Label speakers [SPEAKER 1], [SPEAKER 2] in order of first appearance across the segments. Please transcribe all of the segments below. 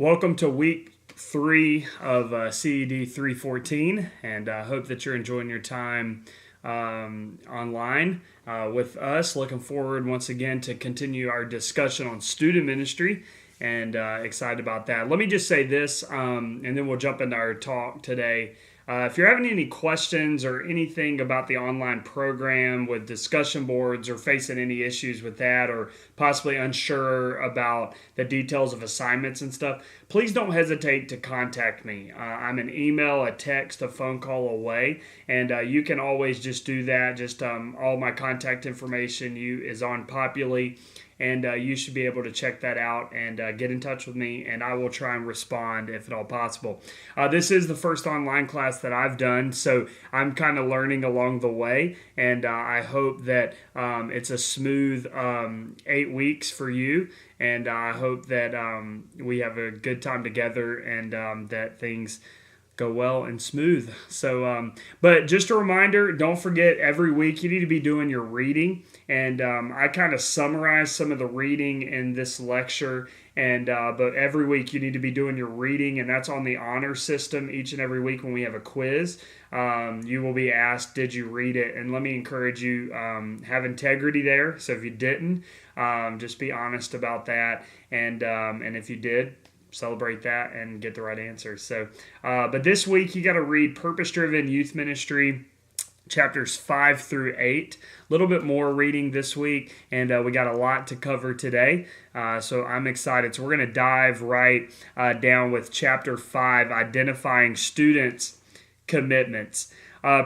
[SPEAKER 1] Welcome to week 3 of CED314, and I hope that you're enjoying your time online with us. Looking forward once again to continue our discussion on student ministry, and excited about that. Let me just say this, and then we'll jump into our talk today. If you're having any questions or anything about the online program with discussion boards or facing any issues with that or possibly unsure about the details of assignments and stuff, please don't hesitate to contact me. I'm an email, a text, a phone call away, and you can always just do that. Just all my contact information is on Populi, and you should be able to check that out and get in touch with me, and I will try and respond if at all possible. This is the first online class that I've done, so I'm kind of learning along the way, and I hope that it's a smooth 8 weeks for you, and I hope that we have a good time together and that things go well and smooth. So, but just a reminder, don't forget every week you need to be doing your reading. And I kind of summarize some of the reading in this lecture. And but every week you need to be doing your reading, and that's on the honor system. Each and every week when we have a quiz, you will be asked, did you read it? And let me encourage you, have integrity there. So if you didn't, just be honest about that. And if you did, celebrate that and get the right answer. So, but this week you got to read Purpose-Driven Youth Ministry, chapters 5 through 8. A little bit more reading this week, and we got a lot to cover today. So I'm excited. So we're going to dive right down with chapter 5, Identifying Students' Commitments.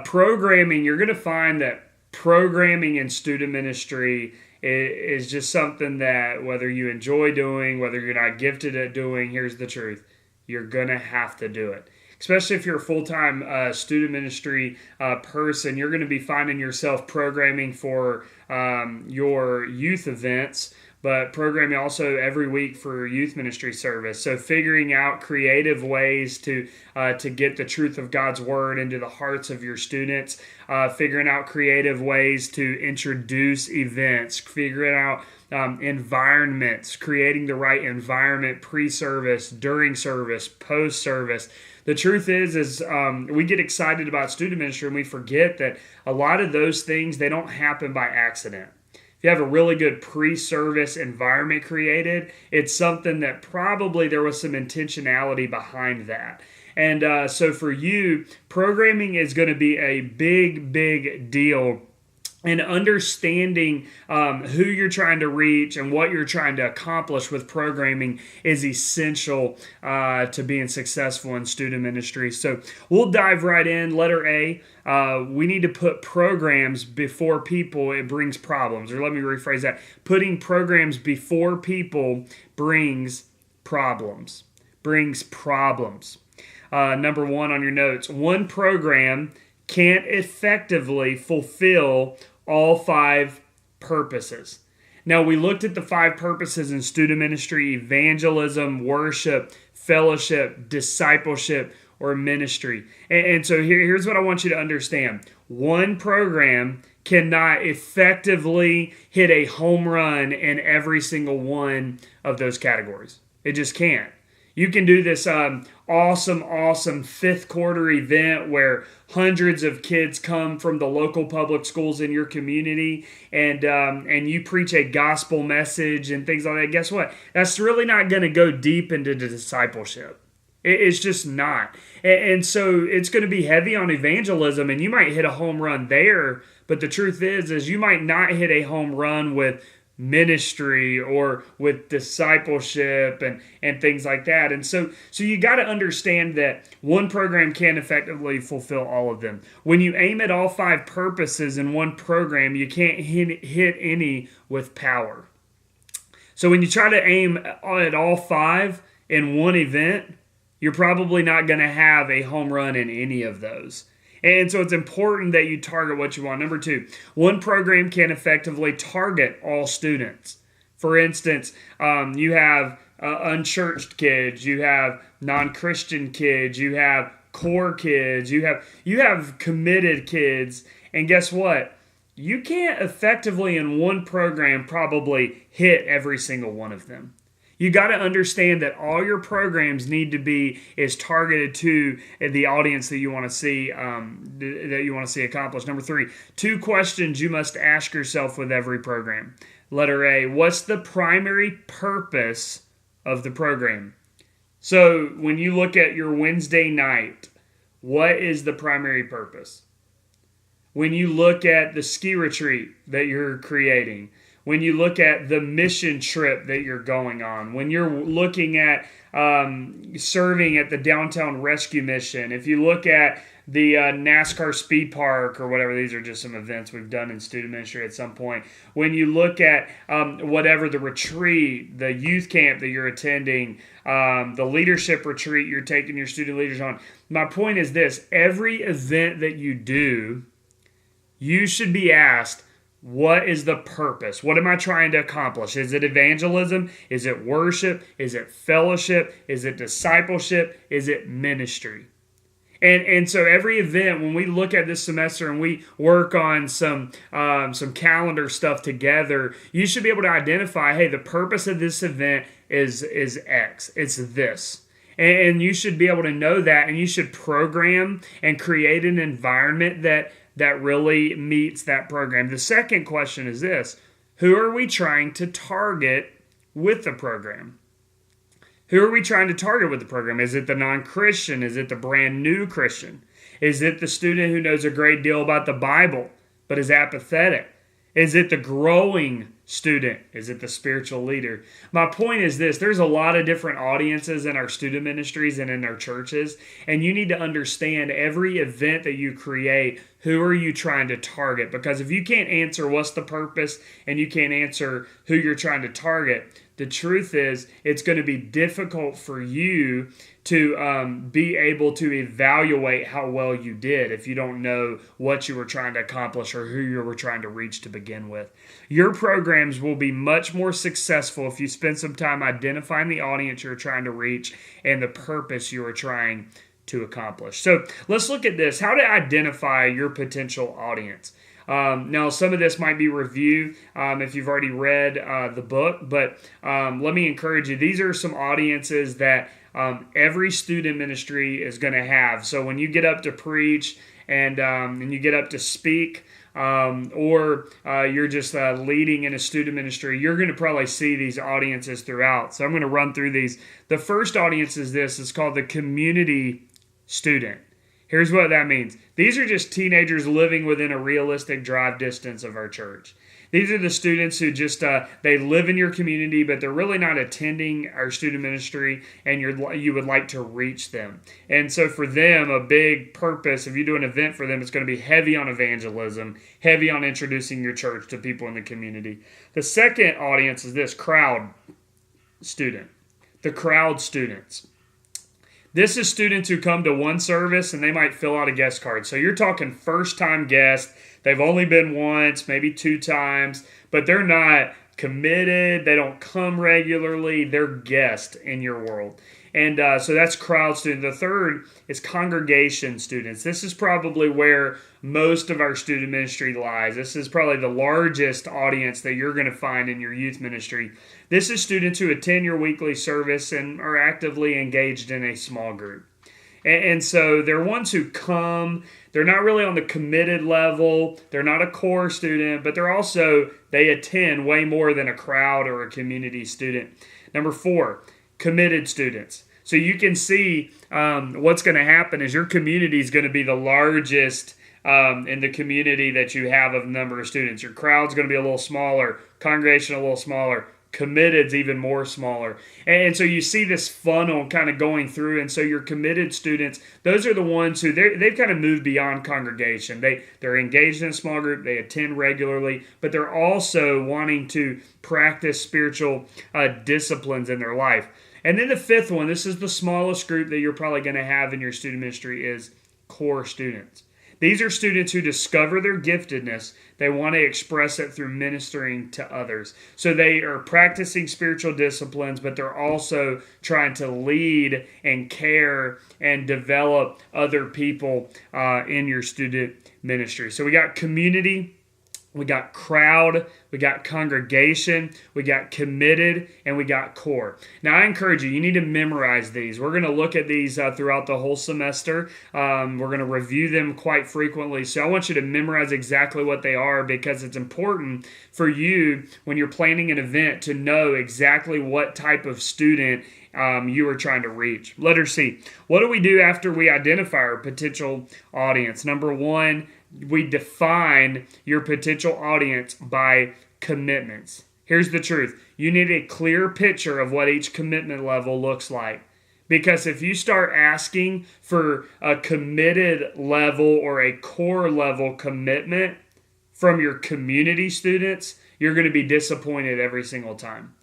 [SPEAKER 1] Programming, you're going to find that programming in student ministry is just something that whether you enjoy doing, whether you're not gifted at doing, here's the truth. You're going to have to do it. Especially if you're a full-time student ministry person, you're going to be finding yourself programming for your youth events, but programming also every week for youth ministry service. So figuring out creative ways to get the truth of God's Word into the hearts of your students, figuring out creative ways to introduce events, figuring out environments, creating the right environment pre-service, during service, post-service. The truth is we get excited about student ministry and we forget that a lot of those things, they don't happen by accident. If you have a really good pre-service environment created, it's something that probably there was some intentionality behind that. And so for you, programming is going to be a big, big deal. And understanding who you're trying to reach and what you're trying to accomplish with programming is essential to being successful in student ministry. So we'll dive right in. Letter A, we need to put programs before people. It brings problems. Or let me rephrase that. Putting programs before people brings problems. Number 1 on your notes. One program can't effectively fulfill all 5 purposes. Now, we looked at the 5 purposes in student ministry: evangelism, worship, fellowship, discipleship, or ministry. And so here's what I want you to understand. One program cannot effectively hit a home run in every single one of those categories. It just can't. You can do this awesome fifth quarter event where hundreds of kids come from the local public schools in your community, and you preach a gospel message and things like that. Guess what? That's really not going to go deep into the discipleship. It's just not. And so it's going to be heavy on evangelism, and you might hit a home run there, but the truth is you might not hit a home run with ministry or with discipleship and things like that. And so you got to understand that one program can't effectively fulfill all of them. When you aim at all 5 purposes in one program, you can't hit any with power. So when you try to aim at all 5 in one event, you're probably not going to have a home run in any of those. And so it's important that you target what you want. Number 2, one program can effectively target all students. For instance, you have unchurched kids, you have non-Christian kids, you have core kids, you have committed kids, and guess what? You can't effectively in one program probably hit every single one of them. You got to understand that all your programs need to be is targeted to the audience that you want to see accomplished. Number 3, 2 questions you must ask yourself with every program. Letter A, what's the primary purpose of the program? So when you look at your Wednesday night, what is the primary purpose? When you look at the ski retreat that you're creating, when you look at the mission trip that you're going on, when you're looking at serving at the downtown rescue mission, if you look at the NASCAR speed park or whatever, these are just some events we've done in student ministry at some point. When you look at whatever the retreat, the youth camp that you're attending, the leadership retreat you're taking your student leaders on. My point is this: every event that you do, you should be asked, what is the purpose? What am I trying to accomplish? Is it evangelism? Is it worship? Is it fellowship? Is it discipleship? Is it ministry? And so every event, when we look at this semester and we work on some calendar stuff together, you should be able to identify, hey, the purpose of this event is X. It's this. And you should be able to know that, and you should program and create an environment that really meets that program. The second question is this: who are we trying to target with the program? Who are we trying to target with the program? Is it the non-Christian? Is it the brand new Christian? Is it the student who knows a great deal about the Bible but is apathetic? Is it the growing student? Is it the spiritual leader? My point is this: there's a lot of different audiences in our student ministries and in our churches, and you need to understand every event that you create, who are you trying to target? Because if you can't answer what's the purpose and you can't answer who you're trying to target, the truth is it's going to be difficult for you to be able to evaluate how well you did if you don't know what you were trying to accomplish or who you were trying to reach to begin with. Your programs will be much more successful if you spend some time identifying the audience you're trying to reach and the purpose you are trying to accomplish. So let's look at this: how to identify your potential audience. Now, some of this might be review if you've already read the book, but let me encourage you. These are some audiences that every student ministry is going to have. So when you get up to preach and you get up to speak, or you're just leading in a student ministry, you're going to probably see these audiences throughout. So I'm going to run through these. The first audience is this. It's called the community student. Here's what that means. These are just teenagers living within a realistic drive distance of our church. These are the students who just, they live in your community, but they're really not attending our student ministry, and you would like to reach them. And so for them, a big purpose, if you do an event for them, it's going to be heavy on evangelism, heavy on introducing your church to people in the community. The second audience is this: crowd student. The crowd students. This is students who come to one service and they might fill out a guest card. So you're talking first-time guests. They've only been once, maybe 2 times, but they're not committed. They don't come regularly. They're guests in your world. And so that's crowd student. The third is congregation students. This is probably where most of our student ministry lies. This is probably the largest audience that you're going to find in your youth ministry. This is students who attend your weekly service and are actively engaged in a small group. And so they're ones who come. They're not really on the committed level. They're not a core student, but they attend way more than a crowd or a community student. Number 4, committed students. So you can see what's going to happen is your community is going to be the largest in the community that you have of number of students. Your crowd's going to be a little smaller, congregation a little smaller, committed's even more smaller. And so you see this funnel kind of going through, and so your committed students, those are the ones who they've kind of moved beyond congregation. They're engaged in a small group, they attend regularly, but they're also wanting to practice spiritual disciplines in their life. And then the 5th one, this is the smallest group that you're probably going to have in your student ministry, is core students. These are students who discover their giftedness. They want to express it through ministering to others. So they are practicing spiritual disciplines, but they're also trying to lead and care and develop other people in your student ministry. So we got community, we got crowd, we got congregation, we got committed, and we got core. Now, I encourage you, you need to memorize these. We're going to look at these throughout the whole semester. We're going to review them quite frequently. So I want you to memorize exactly what they are, because it's important for you when you're planning an event to know exactly what type of student you are trying to reach. Letter C. What do we do after we identify our potential audience? Number one, we define your potential audience by commitments. Here's the truth. You need a clear picture of what each commitment level looks like. Because if you start asking for a committed level or a core level commitment from your community students, you're going to be disappointed every single time.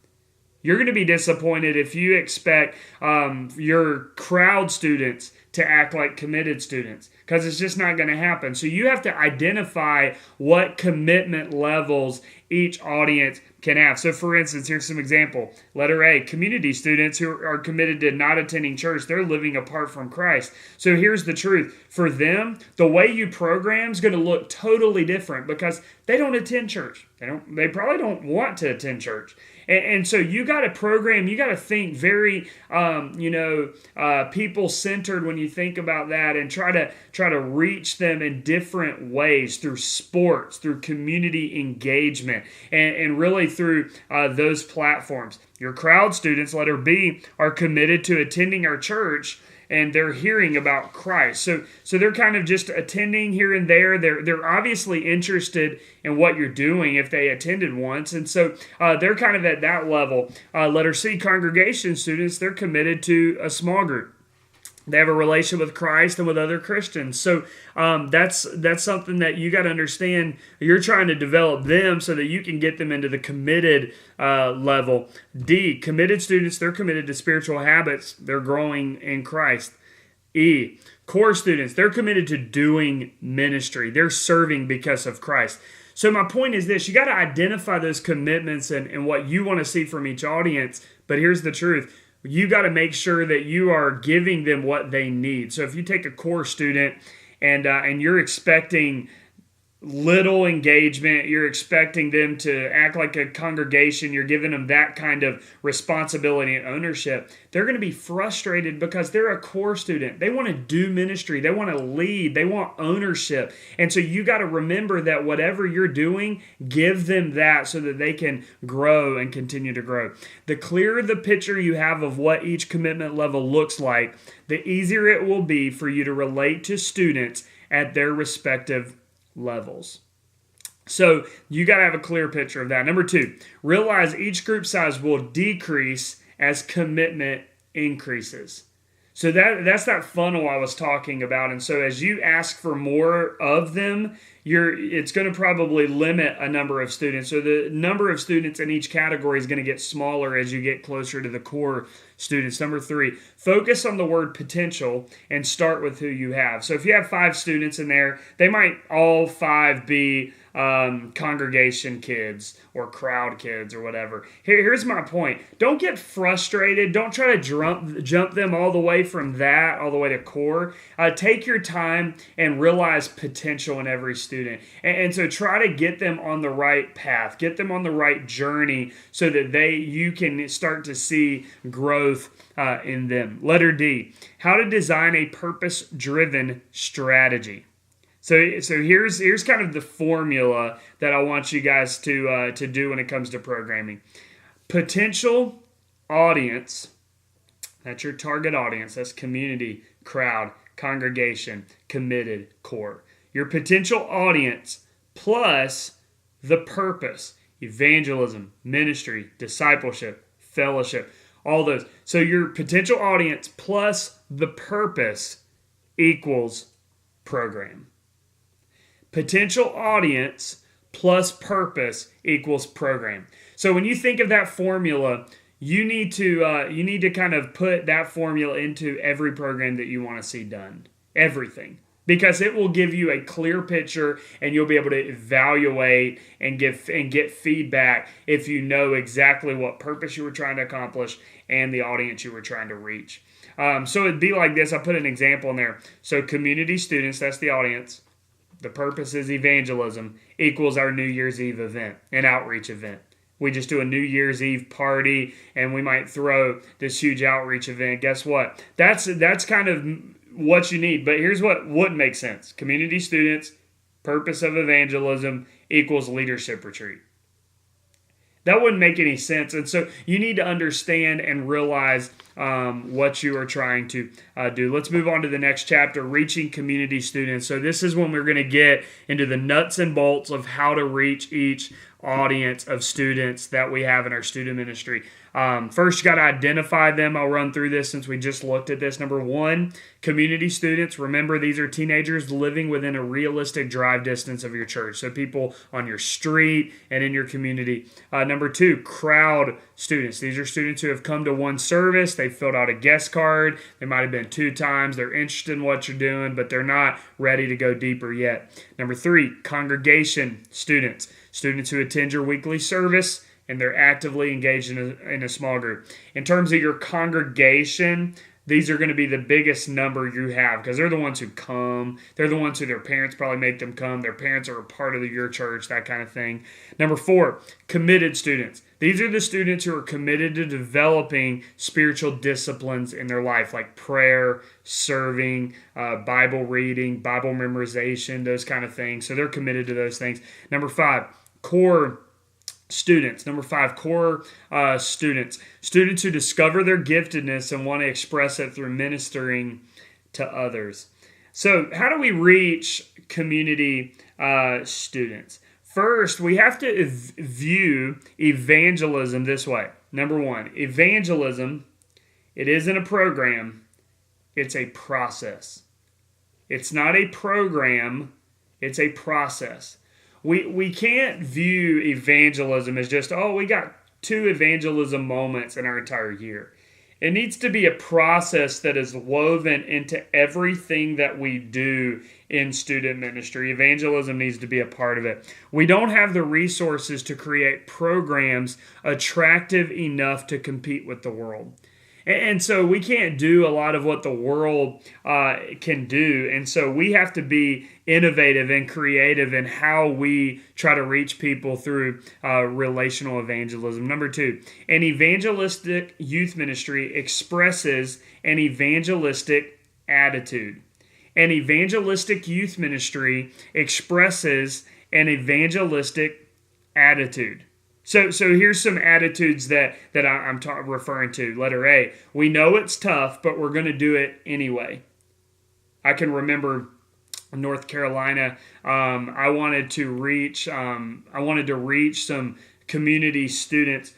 [SPEAKER 1] You're going to be disappointed if you expect your crowd students to act like committed students, because it's just not going to happen. So you have to identify what commitment levels each audience can have. So for instance, here's some example. Letter A, community students who are committed to not attending church, they're living apart from Christ. So here's the truth. For them, the way you program is going to look totally different, because they don't attend church. They probably don't want to attend church. And so you got to program, you got to think very, people-centered when you think about that, and try to reach them in different ways through sports, through community engagement, and really through those platforms. Your crowd students, letter B, are committed to attending our church, and they're hearing about Christ. So they're kind of just attending here and there. They're obviously interested in what you're doing if they attended once. And so they're kind of at that level. Letter C, congregation students, they're committed to a small group. They have a relationship with Christ and with other Christians. So that's something that you got to understand. You're trying to develop them so that you can get them into the committed level. D, committed students, they're committed to spiritual habits. They're growing in Christ. E, core students, they're committed to doing ministry. They're serving because of Christ. So my point is this: you got to identify those commitments and what you want to see from each audience. But here's the truth. You got to make sure that you are giving them what they need. So if you take a core student and you're expecting little engagement, you're expecting them to act like a congregation, you're giving them that kind of responsibility and ownership, they're going to be frustrated because they're a core student. They want to do ministry. They want to lead. They want ownership. And so you got to remember that whatever you're doing, give them that so that they can grow and continue to grow. The clearer the picture you have of what each commitment level looks like, the easier it will be for you to relate to students at their respective levels. So you got to have a clear picture of that. Number 2, realize each group size will decrease as commitment increases. So that's that funnel I was talking about. And so as you ask for more of them, it's going to probably limit a number of students. So the number of students in each category is going to get smaller as you get closer to the core students. Number 3, focus on the word potential and start with who you have. So if you have 5 students in there, they might all 5 be congregation kids or crowd kids or whatever. Here's my point. Don't get frustrated. Don't try to jump them all the way from that all the way to core. Take your time and realize potential in every student. And so try to get them on the right path. Get them on the right journey so that you can start to see growth in them. Letter D, how to design a purpose-driven strategy. So here's kind of the formula that I want you guys to do when it comes to programming. Potential audience, that's your target audience. That's community, crowd, congregation, committed, core. Your potential audience plus the purpose, evangelism, ministry, discipleship, fellowship, all those. So your potential audience plus the purpose equals program. Potential audience plus purpose equals program. So when you think of that formula, you need to kind of put that formula into every program that you want to see done. Everything. Because it will give you a clear picture and you'll be able to evaluate and get feedback if you know exactly what purpose you were trying to accomplish and the audience you were trying to reach. So it'd be like this. I put an example in there. So community students, that's the audience. The purpose is evangelism equals our New Year's Eve event, an outreach event. We just do a New Year's Eve party and we might throw this huge outreach event. Guess what? That's kind of what you need. But here's what would make sense. Community students, purpose of evangelism equals leadership retreat. That wouldn't make any sense. And so you need to understand and realize what you are trying to do. Let's move on to the next chapter, reaching community students. So this is when we're going to get into the nuts and bolts of how to reach each audience of students that we have in our student ministry. First, you got to identify them. I'll run through this since we just looked at this. Number one, community students. Remember, these are teenagers living within a realistic drive distance of your church. So people on your street and in your community. Number two, crowd students. These are students who have come to one service. They filled out a guest card. They might have been 2 times. They're interested in what you're doing, but they're not ready to go deeper yet. Number three, congregation students. Students who attend your weekly service and they're actively engaged in a small group. In terms of your congregation, these are going to be the biggest number you have because they're the ones who come. They're the ones who their parents probably make them come. Their parents are a part of your church, that kind of thing. Number four, committed students. These are the students who are committed to developing spiritual disciplines in their life, like prayer, serving, Bible reading, Bible memorization, those kind of things. So they're committed to those things. Number five, core students. Number five, core students. Students who discover their giftedness and want to express it through ministering to others. So how do we reach community students? First, we have to view evangelism this way. Number one, evangelism, it isn't a program, it's a process. It's not a program, it's a process. We can't view evangelism as just, we got 2 evangelism moments in our entire year. It needs to be a process that is woven into everything that we do in student ministry. Evangelism needs to be a part of it. We don't have the resources to create programs attractive enough to compete with the world. And so we can't do a lot of what the world can do. And so we have to be innovative and creative in how we try to reach people through relational evangelism. Number two, an evangelistic youth ministry expresses an evangelistic attitude. An evangelistic youth ministry expresses an evangelistic attitude. So here's some attitudes that I'm referring to. Letter A, we know it's tough, but we're going to do it anyway. I can remember in North Carolina, I wanted to reach some community students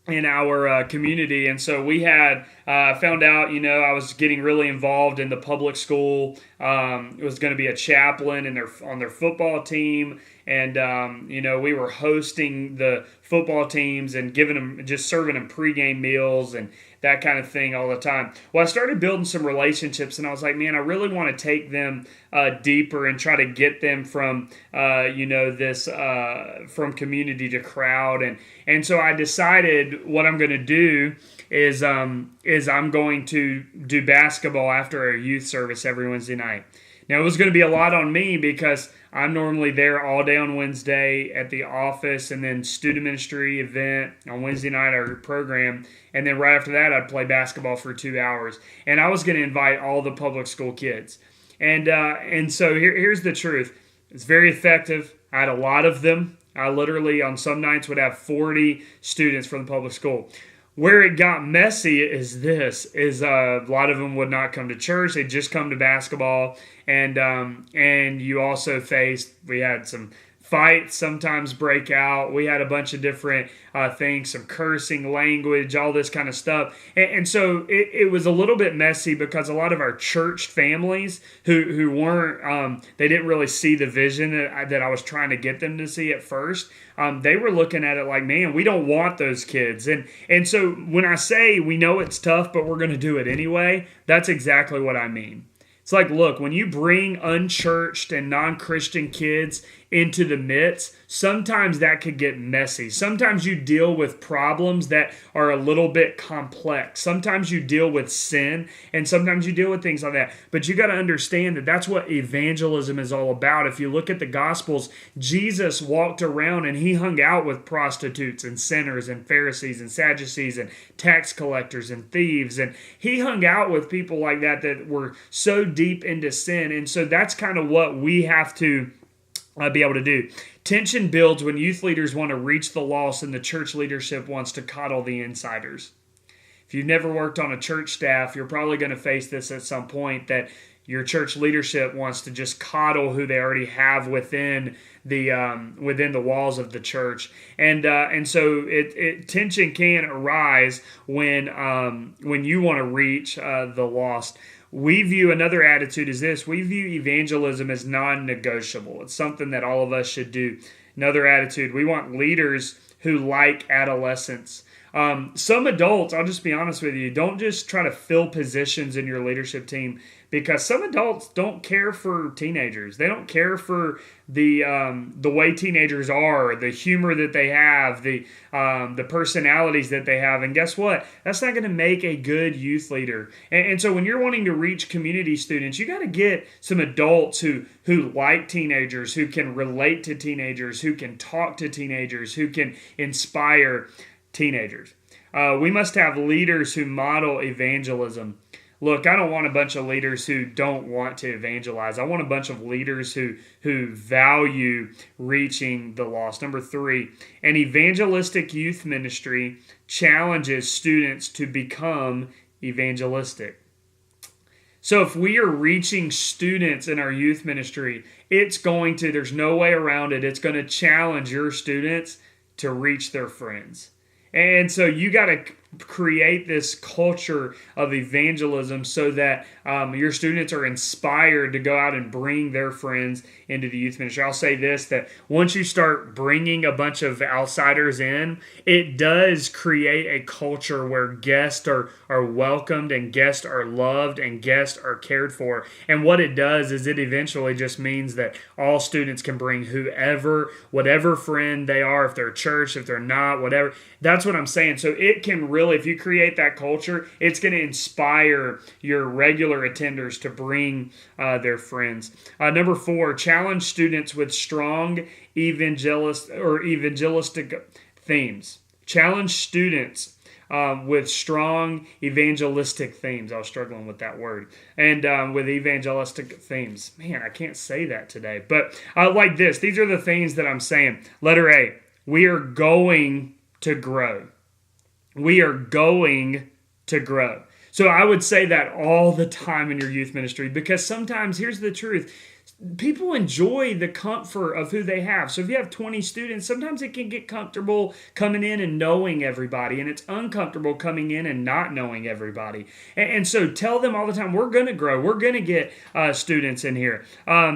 [SPEAKER 1] in our community, and so we had found out, I was getting really involved in the public school. It was going to be a chaplain on their football team, and we were hosting the football teams and serving them pregame meals and that kind of thing all the time. Well, I started building some relationships, and I was like, man, I really want to take them deeper and try to get them from from community to crowd, and so I decided what I'm going to do is I'm going to do basketball after our youth service every Wednesday night. Now, it was going to be a lot on me because I'm normally there all day on Wednesday at the office, and then student ministry event on Wednesday night, our program, and then right after that, I'd play basketball for 2 hours. And I was going to invite all the public school kids. And so here's the truth. It's very effective. I had a lot of them. I literally, on some nights, would have 40 students from the public school. Where it got messy is a lot of them would not come to church. They'd just come to basketball. And you also we had some fights sometimes break out. We had a bunch of different things, some cursing language, all this kind of stuff. And so it was a little bit messy because a lot of our church families who weren't, they didn't really see the vision that I was trying to get them to see at first. They were looking at it like, man, we don't want those kids. And so when I say we know it's tough, but we're going to do it anyway, that's exactly what I mean. It's like, look, when you bring unchurched and non-Christian kids into the midst, sometimes that could get messy. Sometimes you deal with problems that are a little bit complex. Sometimes you deal with sin, and sometimes you deal with things like that. But you got to understand that that's what evangelism is all about. If you look at the Gospels, Jesus walked around and he hung out with prostitutes and sinners and Pharisees and Sadducees and tax collectors and thieves. And he hung out with people like that were so deep into sin. And so that's kind of what we have to be able to do. Tension builds when youth leaders want to reach the lost and the church leadership wants to coddle the insiders. If you've never worked on a church staff, you're probably going to face this at some point, that your church leadership wants to just coddle who they already have within the walls of the church, and so tension can arise when you want to reach the lost. We view another attitude is this: we view evangelism as non-negotiable. It's something that all of us should do. Another attitude: we want leaders who like adolescents. Some adults, I'll just be honest with you, don't just try to fill positions in your leadership team, because some adults don't care for teenagers. They don't care for the way teenagers are, the humor that they have, the personalities that they have. And guess what? That's not going to make a good youth leader. And so when you're wanting to reach community students, you got to get some adults who like teenagers, who can relate to teenagers, who can talk to teenagers, who can inspire teenagers. We must have leaders who model evangelism. Look, I don't want a bunch of leaders who don't want to evangelize. I want a bunch of leaders who value reaching the lost. Number 3, an evangelistic youth ministry challenges students to become evangelistic. So if we are reaching students in our youth ministry, there's no way around it. It's going to challenge your students to reach their friends. And so you got to create this culture of evangelism so that your students are inspired to go out and bring their friends into the youth ministry. I'll say this, that once you start bringing a bunch of outsiders in, it does create a culture where guests are welcomed and guests are loved and guests are cared for. And what it does is it eventually just means that all students can bring whatever friend they are, if they're a church, if they're not, whatever. That's what I'm saying. So it can really, if you create that culture, it's going to inspire your regular attenders to bring their friends. Number 4, challenge students with strong evangelistic themes. Challenge students with strong evangelistic themes. I was struggling with that word. And with evangelistic themes. Man, I can't say that today. But like this, these are the things that I'm saying. Letter A, we are going to grow. We are going to grow. So I would say that all the time in your youth ministry, because sometimes, here's the truth, people enjoy the comfort of who they have. So if you have 20 students, sometimes it can get comfortable coming in and knowing everybody, and it's uncomfortable coming in and not knowing everybody. And so tell them all the time, we're going to grow. We're going to get students in here.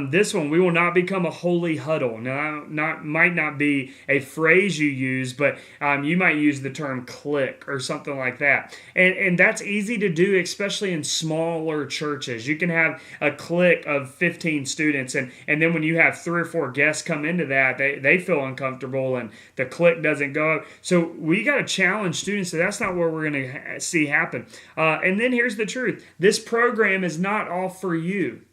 [SPEAKER 1] This one, we will not become a holy huddle. Now, might not be a phrase you use, but you might use the term clique or something like that. And that's easy to do, especially in smaller churches. You can have a clique of 15 students. And then when you have 3 or 4 guests come into that, they feel uncomfortable and the clique doesn't go up. So we got to challenge students that that's not what we're going to see happen. And then here's the truth. This program is not all for you.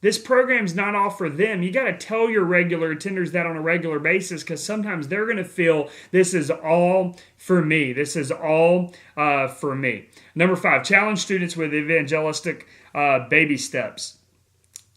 [SPEAKER 1] This program's not all for them. You got to tell your regular attenders that on a regular basis, because sometimes they're going to feel this is all for me. This is all for me. Number 5, challenge students with evangelistic baby steps.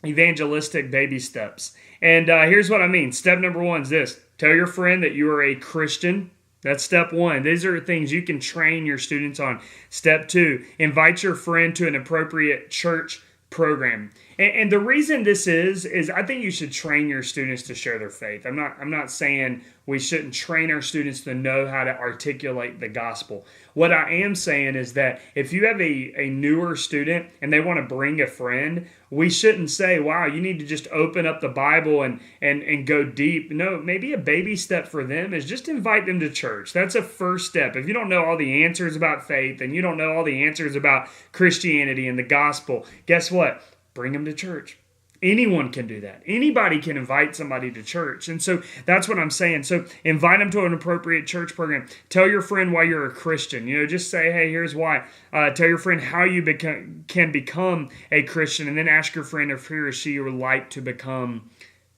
[SPEAKER 1] Evangelistic baby steps. And here's what I mean. Step number 1 is this. Tell your friend that you are a Christian. That's step 1. These are things you can train your students on. Step 2, invite your friend to an appropriate church program. And the reason this is I think you should train your students to share their faith. I'm not saying we shouldn't train our students to know how to articulate the gospel. What I am saying is that if you have a newer student and they want to bring a friend, we shouldn't say, wow, you need to just open up the Bible and go deep. No, maybe a baby step for them is just invite them to church. That's a first step. If you don't know all the answers about faith and you don't know all the answers about Christianity and the gospel, guess what? Bring them to church. Anyone can do that. Anybody can invite somebody to church. And so that's what I'm saying. So invite them to an appropriate church program. Tell your friend why you're a Christian. Just say, hey, here's why. Tell your friend how you can become a Christian, and then ask your friend if he or she would like to become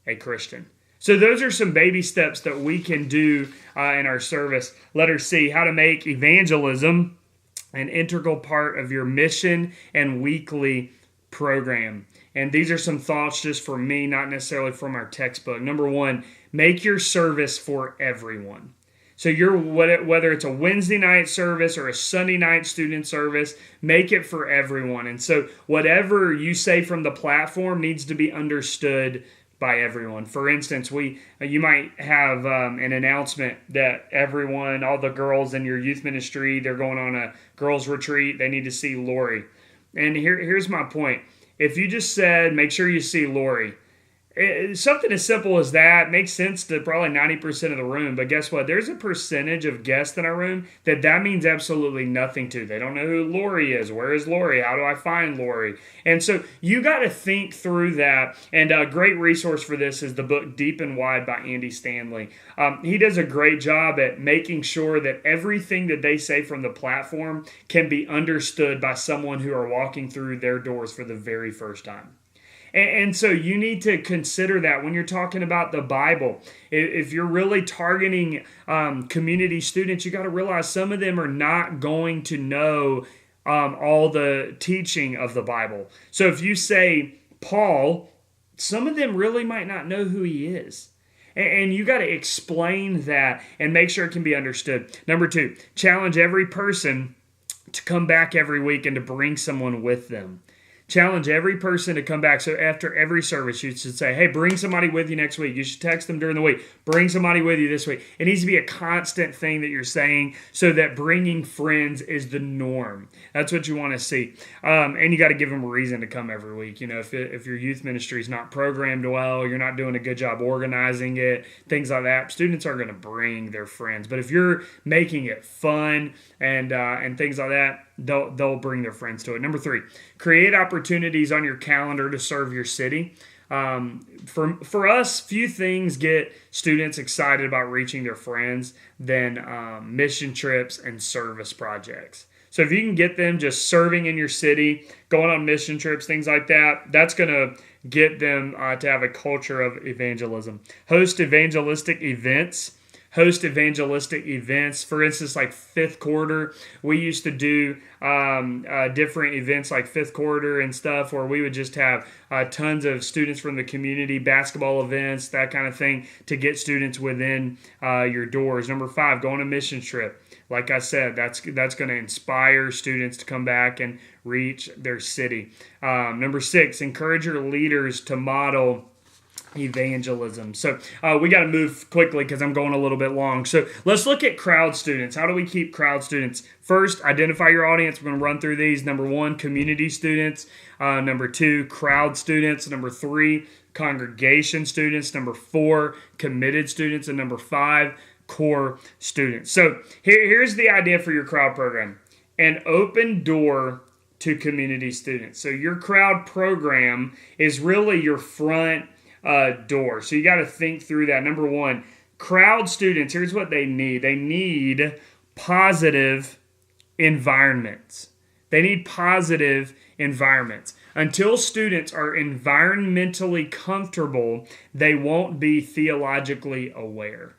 [SPEAKER 1] a Christian. So those are some baby steps that we can do in our service. Letter C, how to make evangelism an integral part of your mission and weekly program. And these are some thoughts just for me, not necessarily from our textbook. Number one, make your service for everyone. So whether it's a Wednesday night service or a Sunday night student service, make it for everyone. And so whatever you say from the platform needs to be understood by everyone. For instance, you might have an announcement that everyone, all the girls in your youth ministry, they're going on a girls' retreat. They need to see Lori. And here's my point. If you just said, make sure you see Lori, something as simple as that makes sense to probably 90% of the room. But guess what? There's a percentage of guests in our room that means absolutely nothing to. They don't know who Lori is. Where is Lori? How do I find Lori? And so you got to think through that. And a great resource for this is the book Deep and Wide by Andy Stanley. He does a great job at making sure that everything that they say from the platform can be understood by someone who are walking through their doors for the very first time. And so you need to consider that when you're talking about the Bible. If you're really targeting community students, you got to realize some of them are not going to know all the teaching of the Bible. So if you say Paul, some of them really might not know who he is. And you got to explain that and make sure it can be understood. Number two, challenge every person to come back every week and to bring someone with them. Challenge every person to come back. So after every service, you should say, hey, bring somebody with you next week. You should text them during the week. Bring somebody with you this week. It needs to be a constant thing that you're saying so that bringing friends is the norm. That's what you want to see. And you got to give them a reason to come every week. If your youth ministry is not programmed well, you're not doing a good job organizing it, things like that, students are going to bring their friends. But if you're making it fun and things like that, they'll bring their friends to it. Number three, create opportunities on your calendar to serve your city. For us, few things get students excited about reaching their friends than mission trips and service projects. So if you can get them just serving in your city, going on mission trips, things like that, that's going to get them to have a culture of evangelism. Host evangelistic events. For instance, like fifth quarter, we used to do different events like fifth quarter and stuff where we would just have tons of students from the community, basketball events, that kind of thing, to get students within your doors. Number five, go on a mission trip. Like I said, that's going to inspire students to come back and reach their city. Number six, encourage your leaders to model evangelism. So we got to move quickly because I'm going a little bit long. So let's look at crowd students. How do we keep crowd students? First, identify your audience. We're going to run through these. Number one, community students. Number two, crowd students. Number three, congregation students. Number four, committed students. And number five, core students. So here's the idea for your crowd program. An open door to community students. So your crowd program is really your front door. So you got to think through that. Number one, crowd students, here's what they need. They need positive environments. Until students are environmentally comfortable, they won't be theologically aware.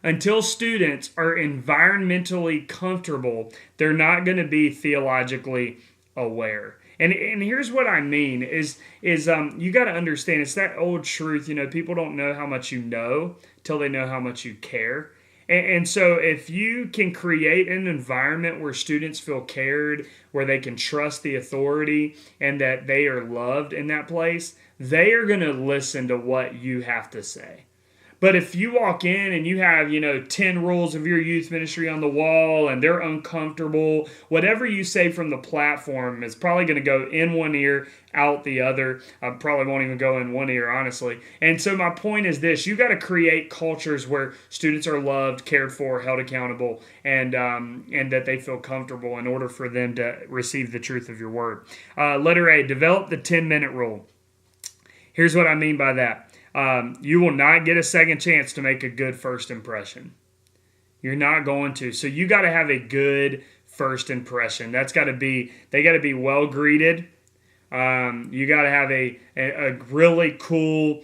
[SPEAKER 1] Until students are environmentally comfortable, they're not going to be theologically aware. And here's what I mean is you got to understand, it's that old truth, people don't know how much you know till they know how much you care. And so if you can create an environment where students feel cared, where they can trust the authority and that they are loved in that place, they are going to listen to what you have to say. But if you walk in and you have, 10 rules of your youth ministry on the wall and they're uncomfortable, whatever you say from the platform is probably going to go in one ear, out the other. Probably won't even go in one ear, honestly. And so my point is this: you got to create cultures where students are loved, cared for, held accountable, and that they feel comfortable in order for them to receive the truth of your word. Letter A, develop the 10-minute rule. Here's what I mean by that. You will not get a second chance to make a good first impression. You're not going to. So you got to have a good first impression. They got to be well greeted. You got to have a really cool,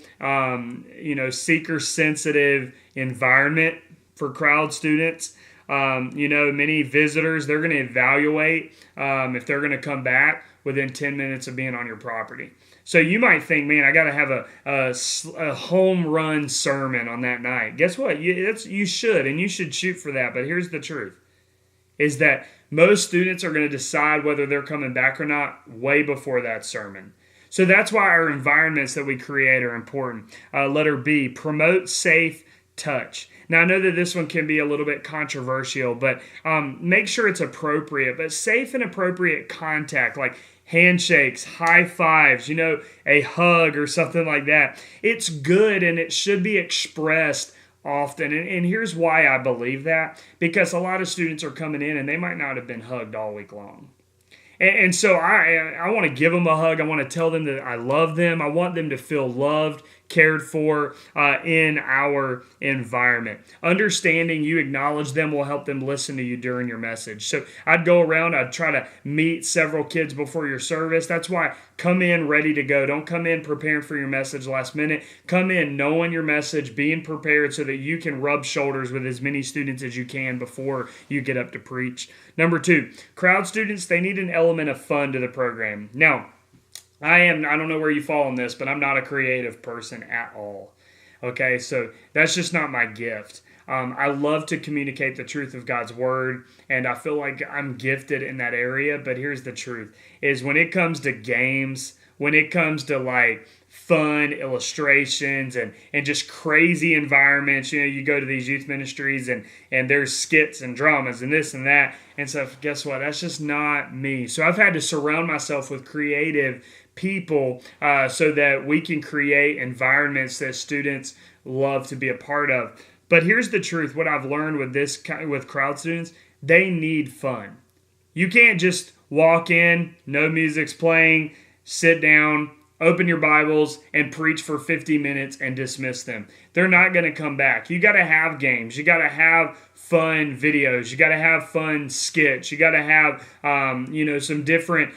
[SPEAKER 1] seeker sensitive environment for crowd students. Many visitors, they're going to evaluate if they're going to come back within 10 minutes of being on your property. So you might think, man, I got to have a home run sermon on that night. Guess what? You should, and you should shoot for that. But here's the truth, is that most students are going to decide whether they're coming back or not way before that sermon. So that's why our environments that we create are important. Letter B, promote safe touch. Now, I know that this one can be a little bit controversial, but make sure it's appropriate. But safe and appropriate contact, like handshakes, high fives, a hug or something like that. It's good and it should be expressed often. And here's why I believe that. Because a lot of students are coming in and they might not have been hugged all week long. And so I want to give them a hug. I want to tell them that I love them. I want them to feel loved, cared for in our environment. Understanding you acknowledge them will help them listen to you during your message. So I'd go around, I'd try to meet several kids before your service. That's why come in ready to go. Don't come in preparing for your message last minute. Come in knowing your message, being prepared so that you can rub shoulders with as many students as you can before you get up to preach. Number 2, crowd students, they need an element of fun to the program. Now, I don't know where you fall on this, but I'm not a creative person at all. Okay, so that's just not my gift. I love to communicate the truth of God's word, and I feel like I'm gifted in that area, but here's the truth, is when it comes to games, when it comes to like fun illustrations and just crazy environments, you go to these youth ministries and there's skits and dramas and this and that, and so guess what? That's just not me. So I've had to surround myself with creative people so that we can create environments that students love to be a part of. But here's the truth, what I've learned with crowd students, they need fun. You can't just walk in, no music's playing, sit down, open your Bibles, and preach for 50 minutes and dismiss them. They're not going to come back. You got to have games. You got to have fun videos. You got to have fun skits. You got to have, some different,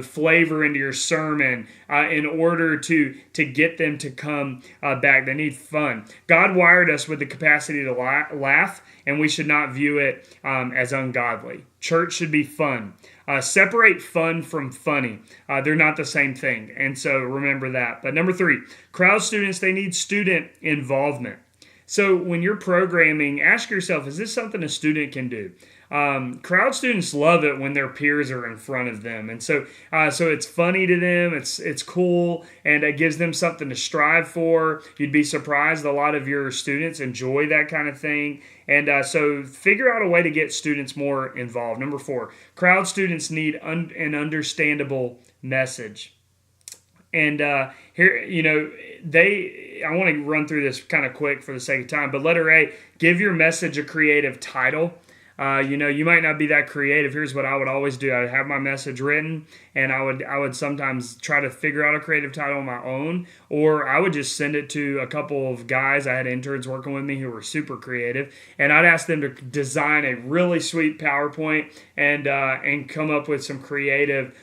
[SPEAKER 1] flavor into your sermon in order to get them to come back. They need fun. God wired us with the capacity to laugh, and we should not view it as ungodly. Church should be fun. Separate fun from funny. They're not the same thing. And so remember that. But number 3, crowd students, they need student involvement. So when you're programming, ask yourself, is this something a student can do? Crowd students love it when their peers are in front of them. And so it's funny to them, it's cool, and it gives them something to strive for. You'd be surprised a lot of your students enjoy that kind of thing. And so figure out a way to get students more involved. Number 4, crowd students need an understandable message. And here, I want to run through this kind of quick for the sake of time. But letter A, give your message a creative title. You might not be that creative. Here's what I would always do. I would have my message written, and I would sometimes try to figure out a creative title on my own, or I would just send it to a couple of guys. I had interns working with me who were super creative, and I'd ask them to design a really sweet PowerPoint and come up with some creative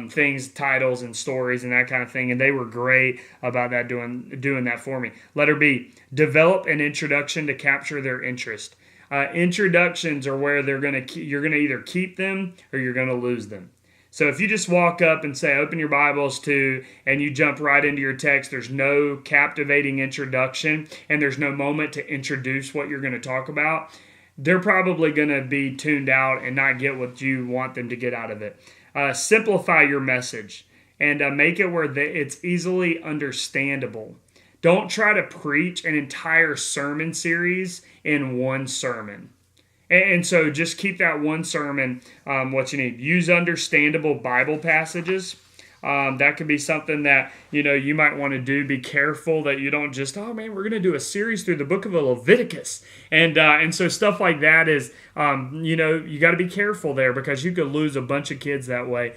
[SPEAKER 1] things, titles and stories and that kind of thing, and they were great about that, doing that for me. Letter B, develop an introduction to capture their interest. Introductions are where you're going to either keep them or you're going to lose them. So if you just walk up and say, open your Bibles to, and you jump right into your text, there's no captivating introduction and there's no moment to introduce what you're going to talk about, they're probably going to be tuned out and not get what you want them to get out of it. Simplify your message and make it where it's easily understandable. Don't try to preach an entire sermon series in one sermon. And so just keep that one sermon what you need. Use understandable Bible passages. That could be something that, you might want to do. Be careful that you don't just, oh man, we're going to do a series through the book of Leviticus. And so stuff like that is, you got to be careful there because you could lose a bunch of kids that way.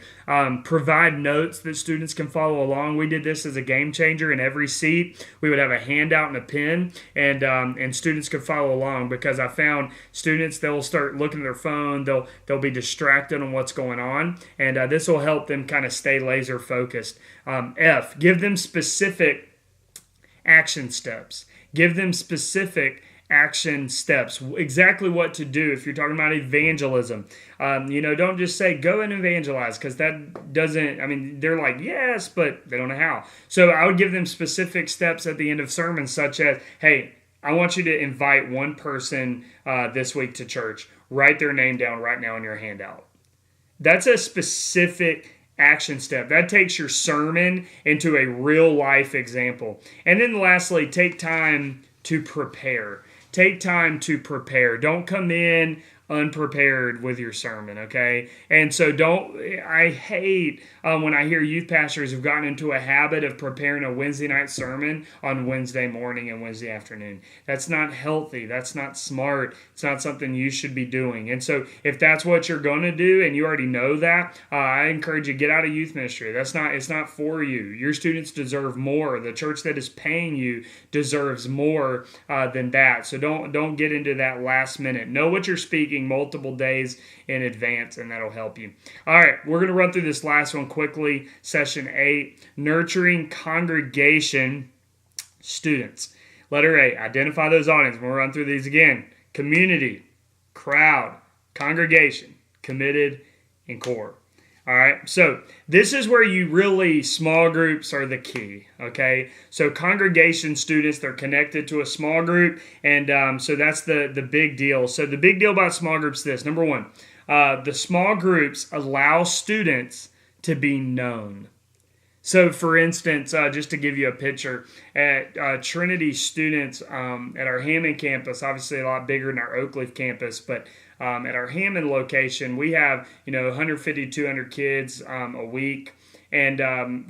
[SPEAKER 1] Provide notes that students can follow along. We did this as a game changer. In every seat, we would have a handout and a pen, and students could follow along, because I found students, they'll start looking at their phone, they'll be distracted on what's going on, and this will help them kind of stay laser focused. F, give them specific action steps. Give them specific action steps, exactly what to do. If you're talking about evangelism, don't just say go and evangelize, because that doesn't, they're like, yes, but they don't know how. So I would give them specific steps at the end of sermons, such as, hey, I want you to invite one person this week to church. Write their name down right now in your handout. That's a specific action step. That takes your sermon into a real life example. And then lastly, take time to prepare. Take time to prepare. Don't come in unprepared with your sermon, okay? And so I hate when I hear youth pastors have gotten into a habit of preparing a Wednesday night sermon on Wednesday morning and Wednesday afternoon. That's not healthy. That's not smart. It's not something you should be doing. And so if that's what you're going to do and you already know that, I encourage you to get out of youth ministry. It's not for you. Your students deserve more. The church that is paying you deserves more than that. So don't get into that last minute. Know what you're speaking multiple days in advance, and that'll help you. All right, we're going to run through this last one quickly. Session 8, nurturing congregation students. Letter A, identify those audience. We'll run through these again. Community, crowd, congregation, committed, and core. All right, so this is where small groups are the key, okay? So congregation students, they're connected to a small group, and so that's the big deal. So the big deal about small groups is this. Number one, the small groups allow students to be known. So, for instance, just to give you a picture, at Trinity students at our Hammond campus, obviously a lot bigger than our Oak Leaf campus, but at our Hammond location, we have 150, 200 kids a week. And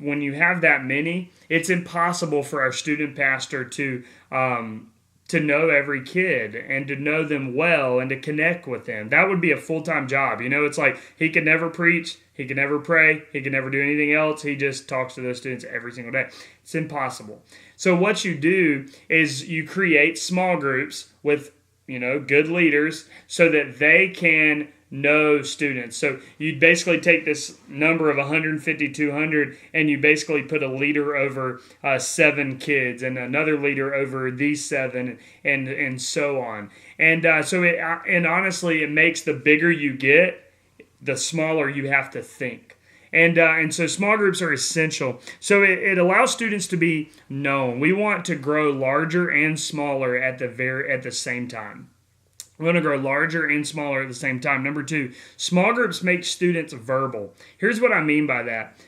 [SPEAKER 1] when you have that many, it's impossible for our student pastor to know every kid and to know them well and to connect with them. That would be a full-time job. It's like he could never preach, he could never pray, he could never do anything else. He just talks to those students every single day. It's impossible. So what you do is you create small groups with good leaders so that they can know students. So you basically take this number of 150, 200, and you basically put a leader over 7 kids and another leader over these 7, and so on. And and honestly, it makes the bigger you get, the smaller you have to think. And so small groups are essential. So it allows students to be known. We want to grow larger and smaller at the same time. We want to grow larger and smaller at the same time. Number 2, small groups make students verbal. Here's what I mean by that.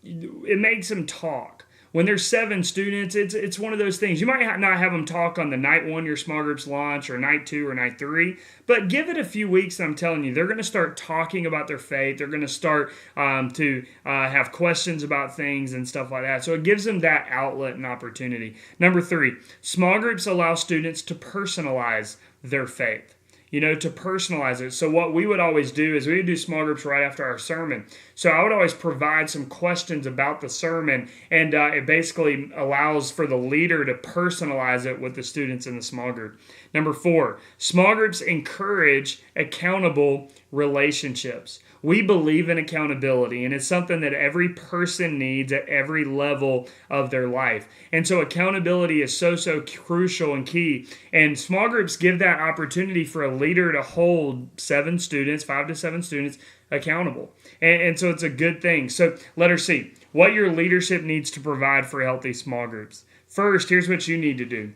[SPEAKER 1] It makes them talk. When there's 7 students, it's one of those things. You might not have them talk on the night 1 your small groups launch, or night 2 or night 3, but give it a few weeks, and I'm telling you, they're going to start talking about their faith. They're going to start to have questions about things and stuff like that. So it gives them that outlet and opportunity. Number 3, small groups allow students to personalize their faith. To personalize it. So what we would always do is we would do small groups right after our sermon. So I would always provide some questions about the sermon, and it basically allows for the leader to personalize it with the students in the small group. Number 4, small groups encourage accountable relationships. We believe in accountability, and it's something that every person needs at every level of their life. And so accountability is so crucial and key. And small groups give that opportunity for a leader to hold 7 students, 5 to 7 students, accountable. And so it's a good thing. So letter C, what your leadership needs to provide for healthy small groups. First, here's what you need to do.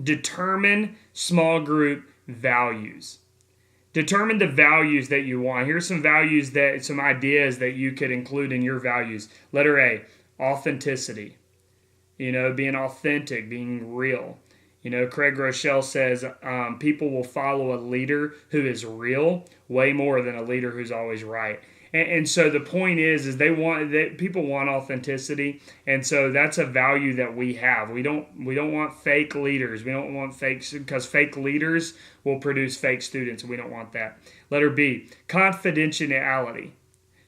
[SPEAKER 1] Determine small group values. Determine the values that you want. Here's some ideas that you could include in your values. Letter A, authenticity. Being authentic, being real. Craig Rochelle says people will follow a leader who is real way more than a leader who's always right. And so the point is people want authenticity, and so that's a value that we have. We don't want fake leaders. We don't want fakes, because fake leaders will produce fake students. We don't want that. Letter B, confidentiality.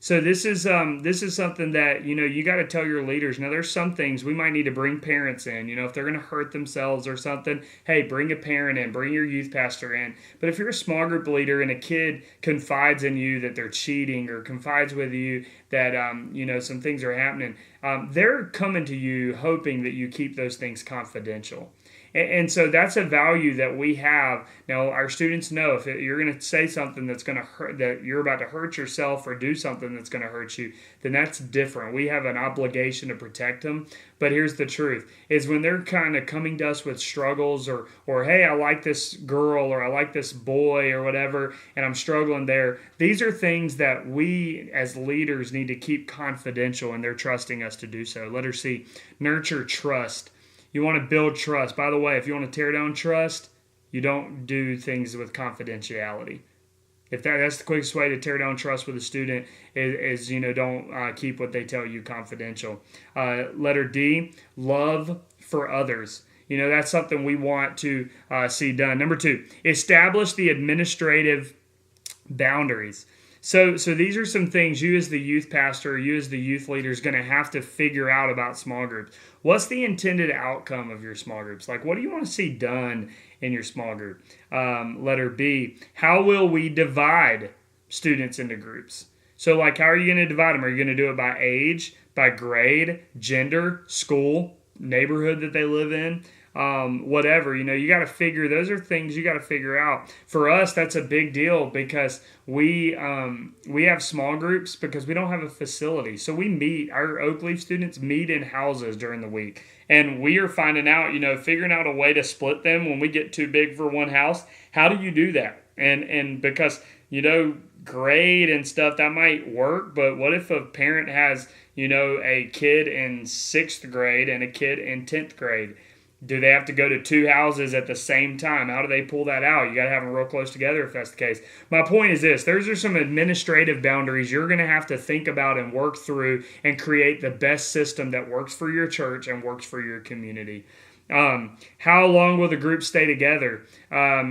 [SPEAKER 1] So this is something that you got to tell your leaders. Now there's some things we might need to bring parents in. If they're going to hurt themselves or something, hey, bring a parent in, bring your youth pastor in. But if you're a small group leader and a kid confides in you that they're cheating, or confides with you that some things are happening, they're coming to you hoping that you keep those things confidential. And so that's a value that we have. Now, our students know if you're going to say something that's going to hurt, that you're about to hurt yourself or do something that's going to hurt you, then that's different. We have an obligation to protect them. But here's the truth, is when they're kind of coming to us with struggles or hey, I like this girl or I like this boy or whatever, and I'm struggling there, these are things that we as leaders need to keep confidential, and they're trusting us to do so. Letter C, nurture trust. You want to build trust. By the way, if you want to tear down trust, you don't do things with confidentiality. If that's the quickest way to tear down trust with a student is don't keep what they tell you confidential. Letter D, love for others. That's something we want to see done. Number 2, establish the administrative boundaries. So these are some things you as the youth pastor, you as the youth leader is going to have to figure out about small groups. What's the intended outcome of your small groups? Like, what do you want to see done in your small group? Letter B, how will we divide students into groups? So, like, how are you going to divide them? Are you going to do it by age, by grade, gender, school, neighborhood that they live in? Whatever, you got to figure, those are things you got to figure out. For us, that's a big deal because we have small groups because we don't have a facility. So we meet, our Oak Leaf students meet in houses during the week. And we are finding out, figuring out a way to split them when we get too big for one house. How do you do that? And because, grade and stuff, that might work, but what if a parent has, a kid in 6th grade and a kid in 10th grade? Do they have to go to 2 houses at the same time? How do they pull that out? You got to have them real close together if that's the case. My point is this. Those are some administrative boundaries you're going to have to think about and work through and create the best system that works for your church and works for your community. How long will the group stay together?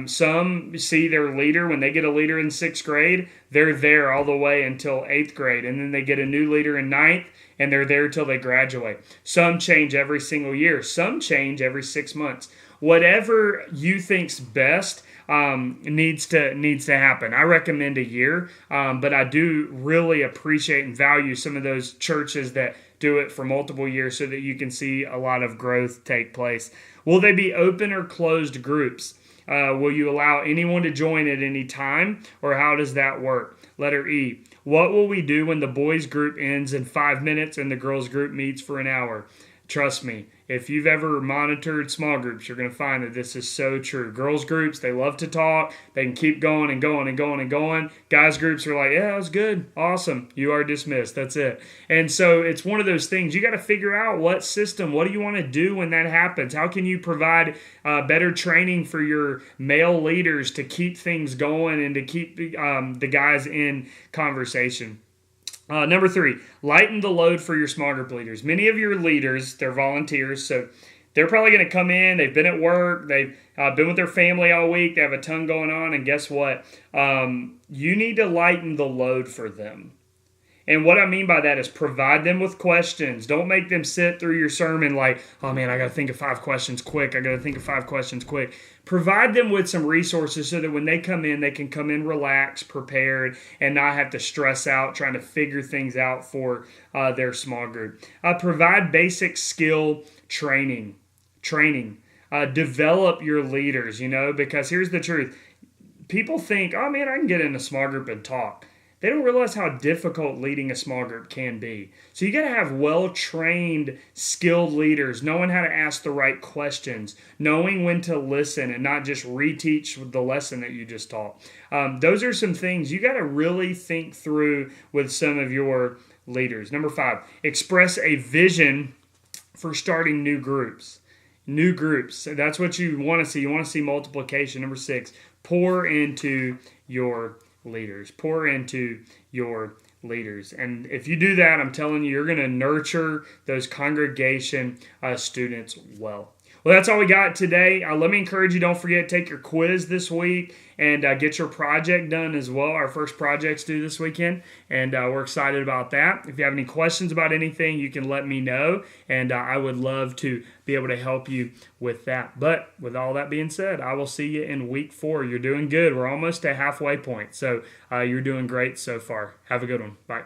[SPEAKER 1] Some see their leader, when they get a leader in 6th grade, they're there all the way until 8th grade. And then they get a new leader in 9th. And they're there till they graduate. Some change every single year. Some change every 6 months. Whatever you think's best needs to happen. I recommend a year, but I do really appreciate and value some of those churches that do it for multiple years so that you can see a lot of growth take place. Will they be open or closed groups? Will you allow anyone to join at any time, or how does that work? Letter E, what will we do when the boys group ends in 5 minutes and the girls group meets for an hour? Trust me, if you've ever monitored small groups, you're going to find that this is so true. Girls groups, they love to talk. They can keep going and going and going and going. Guys groups are like, yeah, that was good. Awesome. You are dismissed. That's it. And so it's one of those things. You got to figure out what system, what do you want to do when that happens? How can you provide better training for your male leaders to keep things going and to keep the guys in conversation? Number 3, lighten the load for your small group leaders. Many of your leaders, they're volunteers, so they're probably going to come in. They've been at work. They've been with their family all week. They have a ton going on, and guess what? You need to lighten the load for them. And what I mean by that is provide them with questions. Don't make them sit through your sermon like, oh man, I got to think of 5 questions quick. Provide them with some resources so that when they come in, they can come in relaxed, prepared, and not have to stress out trying to figure things out for their small group. Provide basic skill training. Develop your leaders, because here's the truth. People think, oh man, I can get in a small group and talk. They don't realize how difficult leading a small group can be. So you got to have well-trained, skilled leaders, knowing how to ask the right questions, knowing when to listen and not just reteach the lesson that you just taught. Those are some things you got to really think through with some of your leaders. Number 5, express a vision for starting new groups. new groups. That's what you want to see. You want to see multiplication. Number 6, pour into your leaders. Pour into your leaders. And if you do that, I'm telling you, you're going to nurture those congregation students well. Well, that's all we got today. Let me encourage you, don't forget, take your quiz this week and get your project done as well. Our first project's due this weekend, and we're excited about that. If you have any questions about anything, you can let me know, and I would love to be able to help you with that. But with all that being said, I will see you in week 4. You're doing good. We're almost at halfway point, so you're doing great so far. Have a good one. Bye.